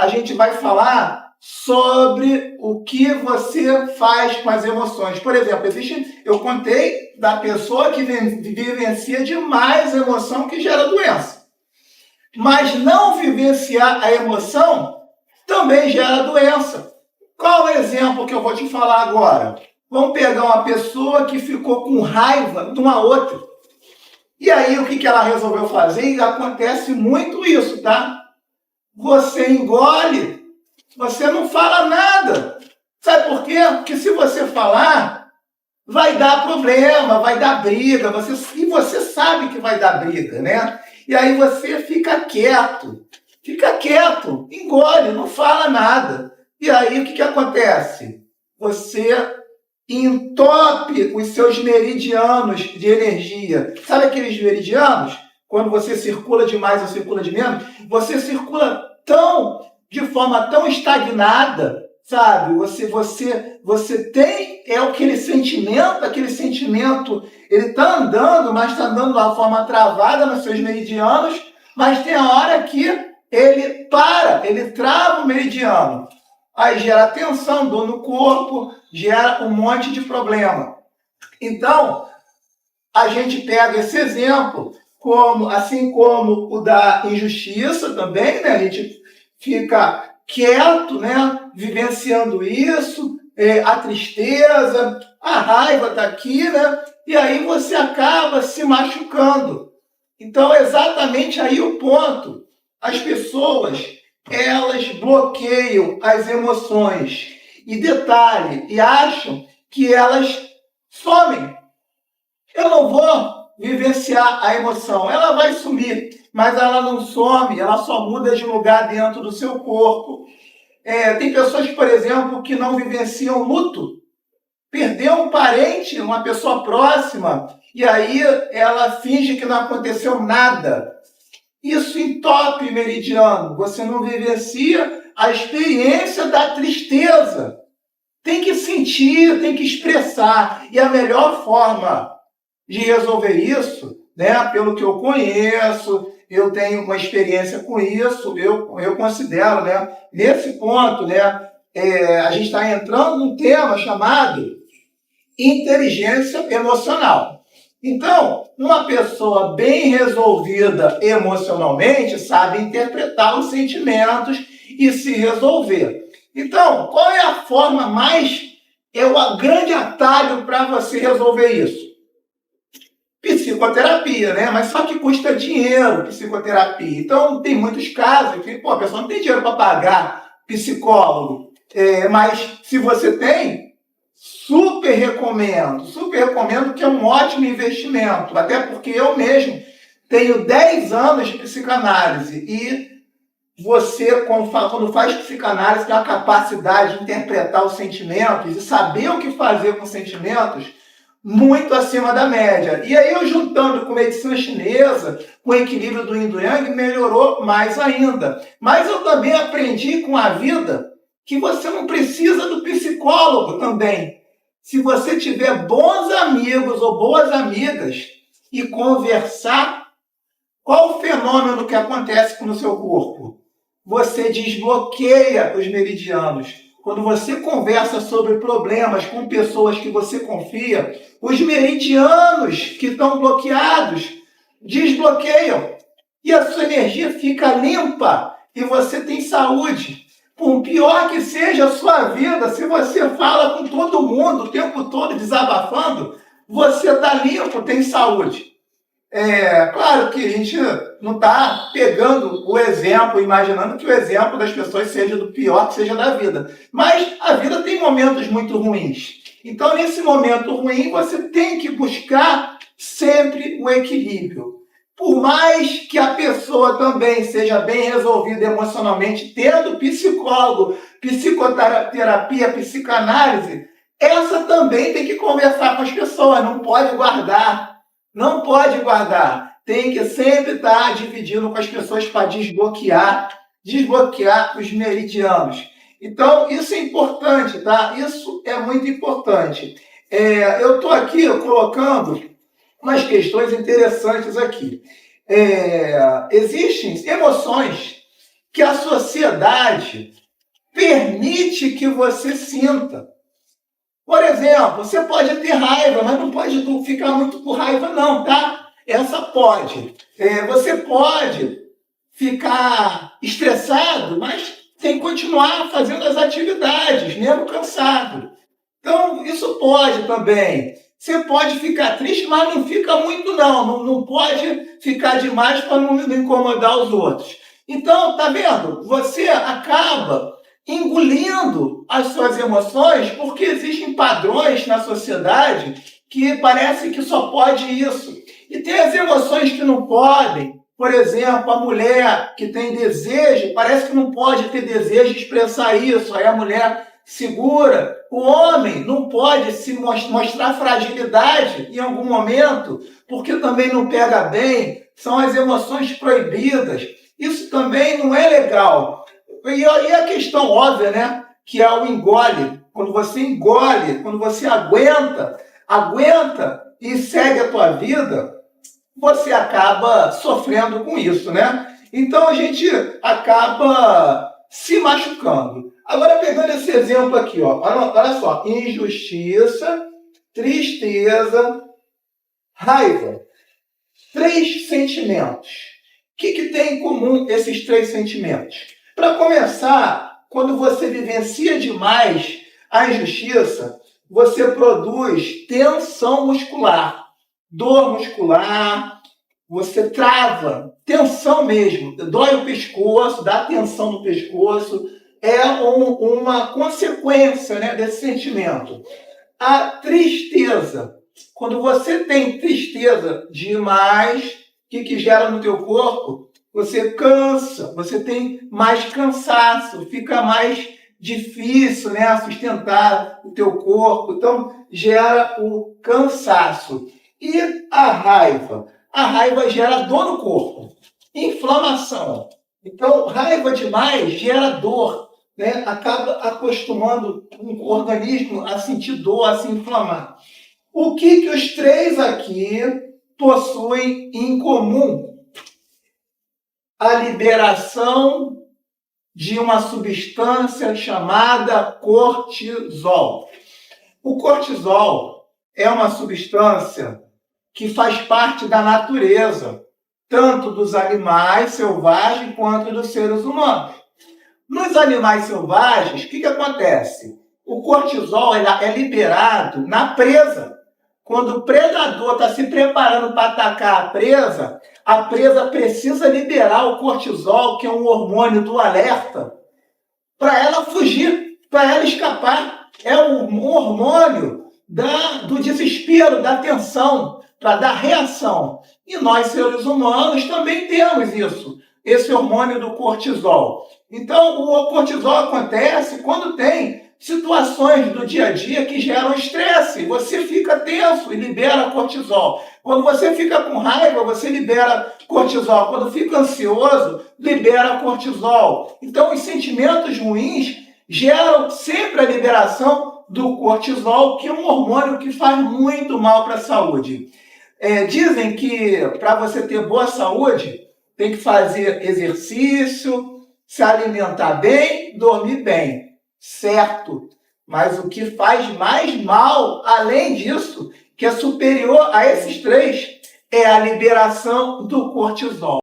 a gente vai falar sobre o que você faz com as emoções. Por exemplo, eu contei da pessoa que vivencia demais a emoção que gera doença. Mas não vivenciar a emoção também gera doença. Qual o exemplo que eu vou te falar agora? Vamos pegar uma pessoa que ficou com raiva de uma outra. E aí, o que ela resolveu fazer? E acontece muito isso, tá? Você engole, você não fala nada. Sabe por quê? Porque se você falar, vai dar problema, vai dar briga, e você sabe que vai dar briga, né? E aí você fica quieto, engole, não fala nada. E aí o que acontece? Você entope os seus meridianos de energia. Sabe aqueles meridianos? Quando você circula demais ou circula de menos, você circula de forma tão estagnada, sabe? Você tem aquele sentimento, ele está andando, mas está andando de uma forma travada nos seus meridianos, mas tem a hora que ele para, ele trava o meridiano. Aí gera tensão, dor no corpo, gera um monte de problema. Então, a gente pega esse exemplo, assim como o da injustiça também, né? A gente fica quieto, né? Vivenciando isso, a tristeza, a raiva está aqui, né? E aí você acaba se machucando. Então, é exatamente aí o ponto. As pessoas, elas bloqueiam as emoções. E detalhe, e acham que elas somem. Eu não vou vivenciar a emoção. Ela vai sumir, mas ela não some, ela só muda de lugar dentro do seu corpo. Tem pessoas, por exemplo, que não vivenciam luto. Perdeu um parente, uma pessoa próxima, e aí ela finge que não aconteceu nada. Isso entope meridiano. Você não vivencia a experiência da tristeza. Tem que sentir, tem que expressar. E a melhor forma de resolver isso, né, pelo que eu conheço, eu tenho uma experiência com isso, eu considero, né, nesse ponto, né, a gente está entrando num tema chamado inteligência emocional. Então, uma pessoa bem resolvida emocionalmente sabe interpretar os sentimentos e se resolver. Então, qual é a forma o grande atalho para você resolver isso? Psicoterapia, né? Mas só que custa dinheiro, psicoterapia. Então, tem muitos casos que a pessoa não tem dinheiro para pagar psicólogo. Mas se você tem, super recomendo que é um ótimo investimento. Até porque eu mesmo tenho 10 anos de psicanálise e você, quando faz psicanálise, tem a capacidade de interpretar os sentimentos e saber o que fazer com os sentimentos muito acima da média. E aí eu juntando com medicina chinesa, com o equilíbrio do Yin do Yang, melhorou mais ainda. Mas eu também aprendi com a vida que você não precisa do psicólogo também. Se você tiver bons amigos ou boas amigas e conversar, qual o fenômeno que acontece no seu corpo? Você desbloqueia os meridianos. Quando você conversa sobre problemas com pessoas que você confia, os meridianos que estão bloqueados desbloqueiam. E a sua energia fica limpa e você tem saúde. Por pior que seja a sua vida, se você fala com todo mundo o tempo todo desabafando, você está limpo, tem saúde. Claro que a gente não está pegando o exemplo, imaginando que o exemplo das pessoas seja do pior que seja da vida. Mas a vida tem momentos muito ruins. Então, nesse momento ruim, você tem que buscar sempre o equilíbrio. Por mais que a pessoa também seja bem resolvida emocionalmente, tendo psicólogo, psicoterapia, psicanálise, essa também tem que conversar com as pessoas, não pode guardar. Não pode guardar. Tem que sempre estar dividindo com as pessoas para desbloquear os meridianos. Então, isso é importante, tá? Isso é muito importante. Eu estou aqui colocando umas questões interessantes aqui. Existem emoções que a sociedade permite que você sinta. Por exemplo, você pode ter raiva, mas não pode ficar muito com raiva não, tá? Essa pode. Você pode ficar estressado, mas tem que continuar fazendo as atividades, mesmo cansado. Então, isso pode também. Você pode ficar triste, mas não fica muito não pode ficar demais para não incomodar os outros. Então, tá vendo? Você acaba engolindo as suas emoções porque existem padrões na sociedade que parece que só pode isso. E tem as emoções que não podem. Por exemplo, a mulher que tem desejo, parece que não pode ter desejo de expressar isso. Aí a mulher segura. O homem não pode se mostrar fragilidade em algum momento, porque também não pega bem. São as emoções proibidas. Isso também não é legal. E a questão óbvia, né? Que é o engole. Quando você engole, quando você aguenta e segue a tua vida, você acaba sofrendo com isso, né? Então a gente acaba se machucando. Agora, pegando esse exemplo aqui, ó, olha só, injustiça, tristeza, raiva. 3 sentimentos. O que tem em comum esses 3 sentimentos? Para começar, quando você vivencia demais a injustiça, você produz tensão muscular, dor muscular, você trava, tensão mesmo, dói o pescoço, dá tensão no pescoço, é uma consequência, né, desse sentimento. A tristeza, quando você tem tristeza demais, o que gera no teu corpo? Você cansa, você tem mais cansaço, fica mais difícil, né, sustentar o teu corpo, então gera o cansaço. E a raiva? A raiva gera dor no corpo, inflamação. Então, raiva demais gera dor, né? Acaba acostumando o organismo a sentir dor, a se inflamar. O que os 3 aqui possuem em comum? A liberação de uma substância chamada cortisol. O cortisol é uma substância que faz parte da natureza, tanto dos animais selvagens quanto dos seres humanos. Nos animais selvagens, o que acontece? O cortisol é liberado na presa. Quando o predador está se preparando para atacar a presa precisa liberar o cortisol, que é um hormônio do alerta, para ela fugir, para ela escapar. É um hormônio do desespero, da tensão, para dar reação. E nós, seres humanos, também temos isso, esse hormônio do cortisol. Então, o cortisol acontece quando tem situações do dia a dia que geram estresse. Você fica tenso e libera cortisol. Quando você fica com raiva, você libera cortisol. Quando fica ansioso, libera cortisol. Então, os sentimentos ruins geram sempre a liberação do cortisol, que é um hormônio que faz muito mal para a saúde. Dizem que para você ter boa saúde, tem que fazer exercício, se alimentar bem, dormir bem. Certo. Mas o que faz mais mal, além disso, que é superior a esses 3, é a liberação do cortisol.